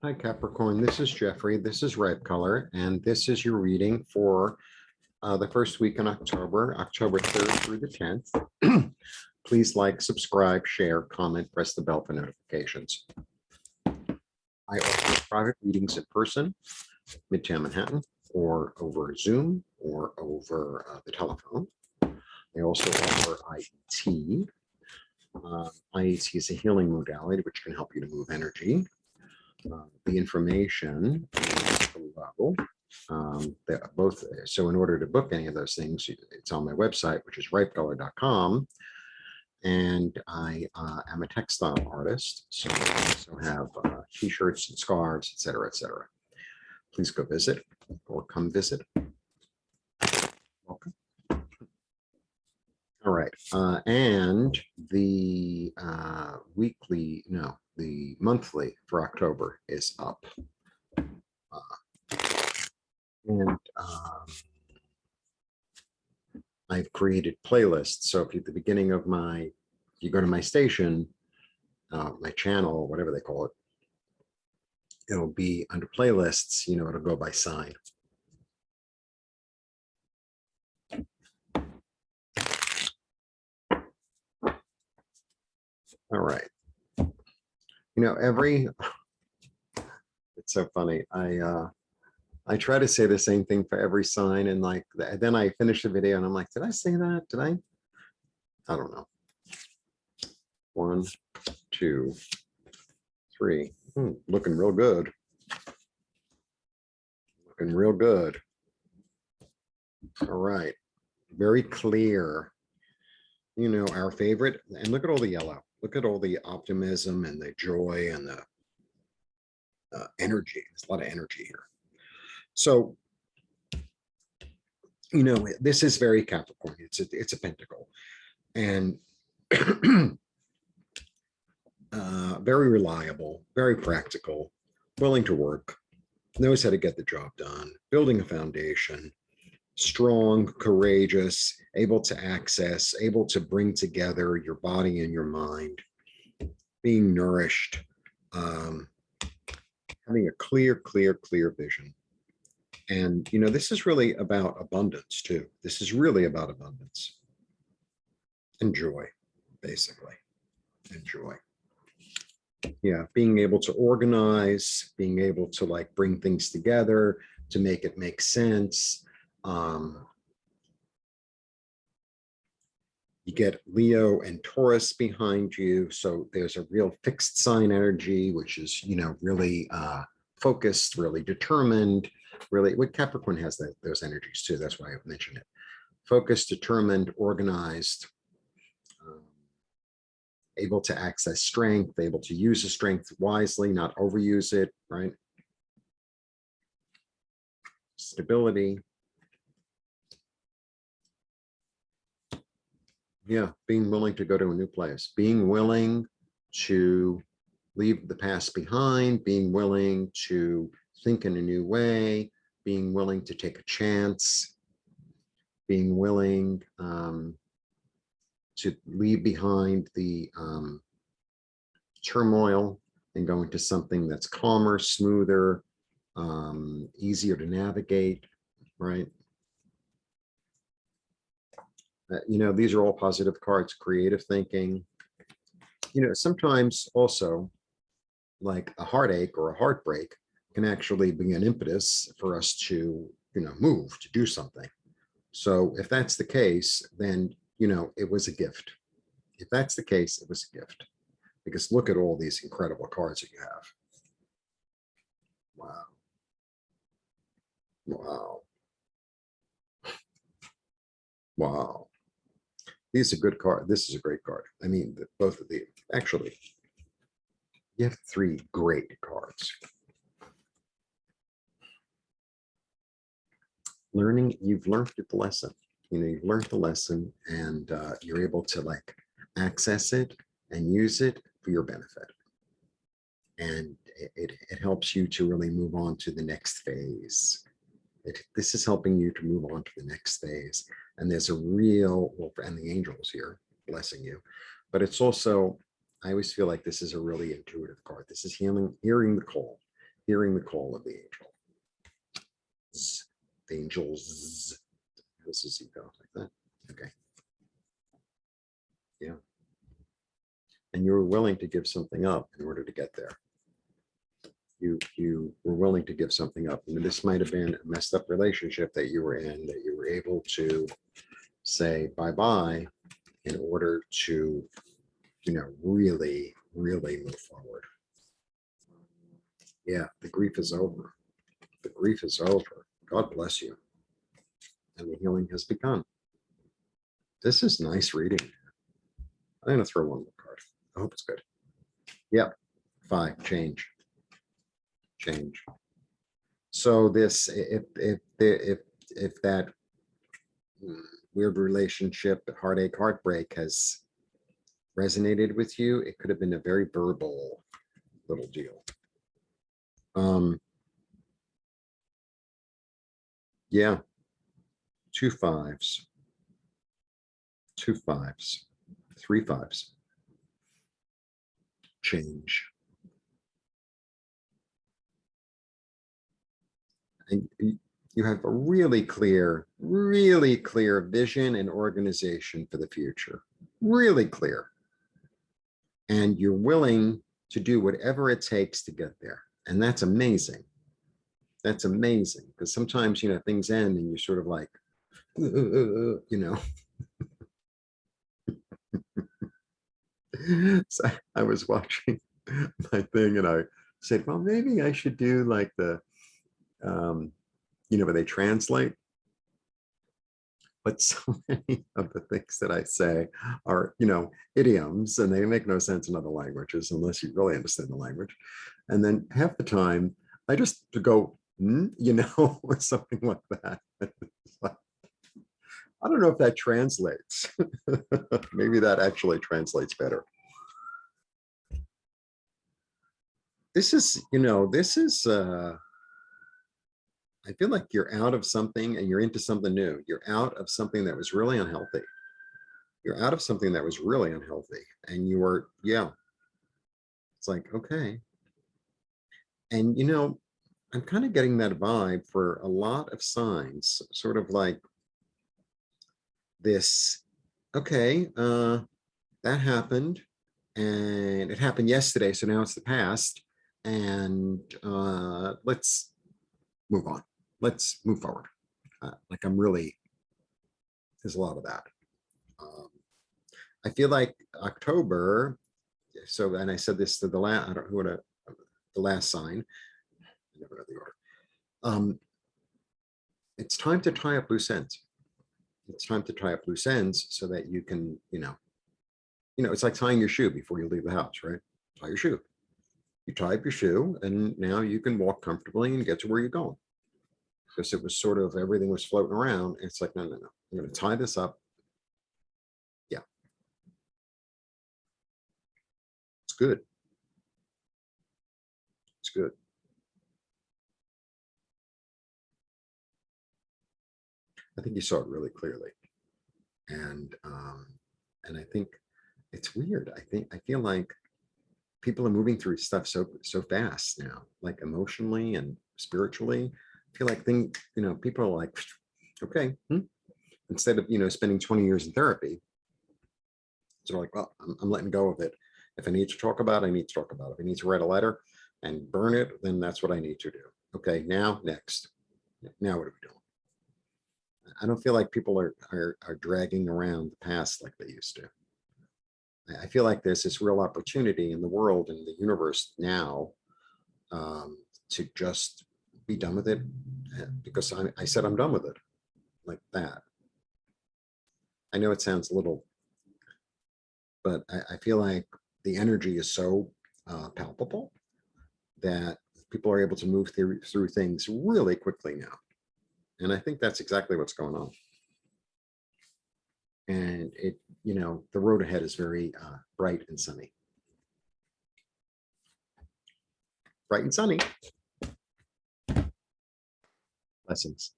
Hi, Capricorn. This is Jeffrey. This is Red Color, and this is your reading for the first week in October, October 3rd through the 10th. Please like, subscribe, share, comment, press the bell for notifications. I offer private readings in person, Midtown Manhattan, or over Zoom, or over the telephone. I also offer IET. IET is a healing modality which can help you to move energy. The information is below. Both. So in order to book any of those things, it's on my website, which is ripecolor.com. And I am a textile artist, so I also have t-shirts and scarves, etc., etc. Please go visit or come visit. Welcome. All right, and the the monthly for October is up. And I've created playlists. So if at the beginning of if you go to my station, my channel, whatever they call it, it'll be under playlists, it'll go by sign. All right. It's so funny. I try to say the same thing for every sign, and then I finish the video and I'm like, did I say that? Did I don't know. 1, 2, 3. Looking real good. Looking real good. All right. Very clear. Our favorite. And look at all the yellow. Look at all the optimism and the joy and the energy. There's a lot of energy here. So, this is very Capricorn. It's a pentacle, and very reliable, very practical, willing to work, knows how to get the job done, building a foundation, strong, courageous, able to access, able to bring together your body and your mind, being nourished, having a clear vision. And, this is really about abundance too. This is really about abundance and joy, basically, and joy. Yeah, being able to organize, being able to bring things together to make it make sense. You get Leo and Taurus behind you. So there's a real fixed sign energy, which is, really focused, really determined, really. What Capricorn has those energies too. That's why I've mentioned it. Focused, determined, organized, able to access strength, able to use the strength wisely, not overuse it, right? Stability. Yeah, being willing to go to a new place, being willing to leave the past behind, being willing to think in a new way, being willing to take a chance, being willing to leave behind the turmoil and go into something that's calmer, smoother, easier to navigate, right? These are all positive cards. Creative thinking. Sometimes also, like a heartache or a heartbreak can actually be an impetus for us to, move, to do something. So if that's the case, then, it was a gift. If that's the case, it was a gift. Because look at all these incredible cards that you have. Wow. Wow. Wow. These are good cards. This is a great card. I mean, both of these. Actually, you have 3 great cards. You've learned the lesson. You've learned the lesson, and you're able to access it and use it for your benefit. And it helps you to really move on to the next phase. This is helping you to move on to the next phase. And there's a real, and the angels here blessing you. But it's also, I always feel like this is a really intuitive card. This is hearing the call. hearing the call of the angel. The angels. How does he go like that? Okay. Yeah. And you were willing to give something up in order to get there. You were willing to give something up. And this might have been a messed up relationship that you were in, that you were able to say bye-bye in order to, really, really move forward. Yeah, the grief is over. The grief is over. God bless you. And the healing has begun. This is nice reading. I'm going to throw one more card. I hope it's good. Yep. 5, change. Change. So this, if that weird relationship, heartache, heartbreak has resonated with you, it could have been a very verbal little deal. Yeah. 2 5s, 2 5s, 3 5s. Change. And you have a really clear vision and organization for the future. Really clear. And you're willing to do whatever it takes to get there. And that's amazing. That's amazing. Because sometimes, things end and you're sort of like, So I was watching my thing and I said, well, maybe I should do like the, where they translate. But so many of the things that I say are, idioms, and they make no sense in other languages unless you really understand the language. And then half the time I just go, or something like that. I don't know if that translates. Maybe that actually translates better. This is, I feel like you're out of something and you're into something new. You're out of something that was really unhealthy. You're out of something that was really unhealthy. And you were, it's like, okay. And, I'm kind of getting that vibe for a lot of signs, sort of like this, okay, that happened and it happened yesterday. So now it's the past and let's move on. Let's move forward. Like there's a lot of that. I feel like October, so, and I said this to the last, I don't know what the last sign, I never know the order. It's time to tie up loose ends. It's time to tie up loose ends so that you can, it's like tying your shoe before you leave the house, right? Tie your shoe. You tie up your shoe and now you can walk comfortably and get to where you're going. Because it was sort of, everything was floating around. It's like, no. I'm going to tie this up. Yeah. It's good. It's good. I think you saw it really clearly. And I think it's weird. I feel like people are moving through stuff so fast now, like emotionally and spiritually. I feel like people are like, okay, instead of, spending 20 years in therapy. So like, well, I'm letting go of it. If I need to talk about it, I need to talk about it. If I need to write a letter and burn it, then that's what I need to do. Okay, now, next. Now what are we doing? I don't feel like people are dragging around the past like they used to. I feel like there's this real opportunity in the world and the universe now to just be done with it, because I said I'm done with it, like that. I know it sounds a little, but I feel like the energy is so palpable that people are able to move through things really quickly now. And I think that's exactly what's going on. And it, the road ahead is very bright and sunny. Bright and sunny. Blessings.